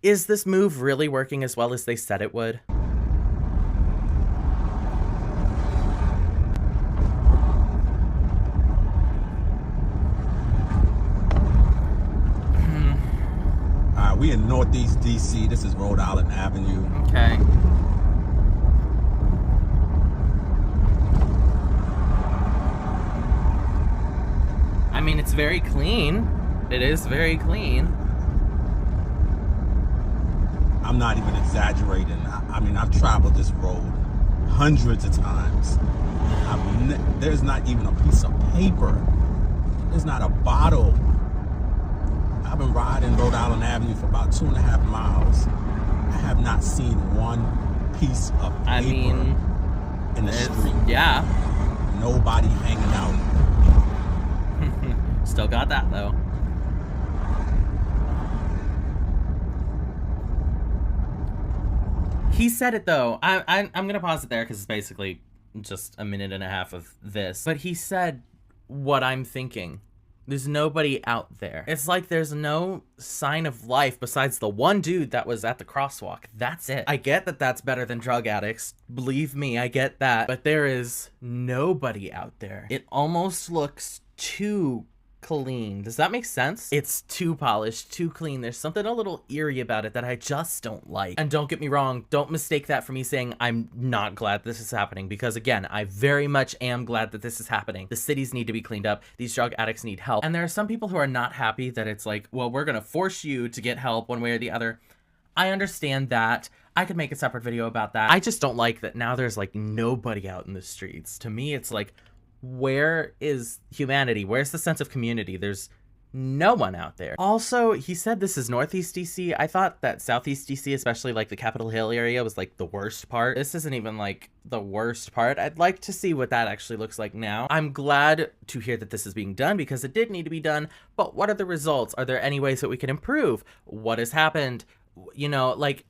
Is this move really working as well as they said it would? We in Northeast DC. This is Rhode Island Avenue. Okay. I mean, it's very clean. It is very clean. I'm not even exaggerating. I mean, I've traveled this road hundreds of times. There's not even a piece of paper. There's not a bottle. I've been riding Rhode Island Avenue for about 2.5 miles. I have not seen one piece of paper in the street. Yeah. Nobody hanging out. Still got that, though. He said it, though. I'm going to pause it there because it's basically just a minute and a half of this. But he said what I'm thinking. There's nobody out there. It's like there's no sign of life besides the one dude that was at the crosswalk. That's it. I get that that's better than drug addicts. Believe me, I get that. But there is nobody out there. It almost looks too clean. Does that make sense? It's too polished, too clean. There's something a little eerie about it that I just don't like. And don't get me wrong, don't mistake that for me saying I'm not glad this is happening, because again, I very much am glad that this is happening. The cities need to be cleaned up. These drug addicts need help. And there are some people who are not happy that it's like, well, we're gonna force you to get help one way or the other. I understand that. I could make a separate video about that. I just don't like that now there's like nobody out in the streets. To me, it's like, where is humanity? Where's the sense of community? There's no one out there. Also, he said this is Northeast DC. I thought that Southeast DC, especially like the Capitol Hill area, was like the worst part. This isn't even like the worst part. I'd like to see what that actually looks like now. I'm glad to hear that this is being done because it did need to be done, but what are the results? Are there any ways that we can improve? What has happened? You know, like,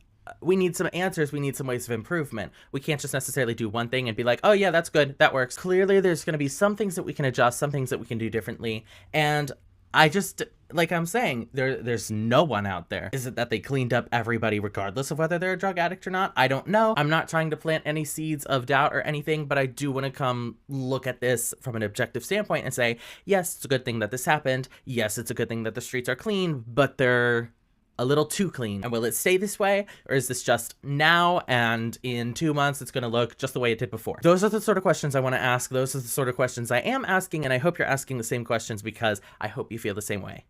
we need some answers. We need some ways of improvement. We can't just necessarily do one thing and be like, oh yeah, that's good, that works. Clearly there's going to be some things that we can adjust, some things that we can do differently. And I just, like I'm saying, there's no one out there. Is it that they cleaned up everybody regardless of whether they're a drug addict or not? I don't know. I'm not trying to plant any seeds of doubt or anything, but I do want to come look at this from an objective standpoint and say, yes, it's a good thing that this happened. Yes, it's a good thing that the streets are clean, but they're a little too clean. And will it stay this way? Or is this just now and in 2 months it's gonna look just the way it did before? Those are the sort of questions I wanna ask. Those are the sort of questions I am asking, and I hope you're asking the same questions because I hope you feel the same way.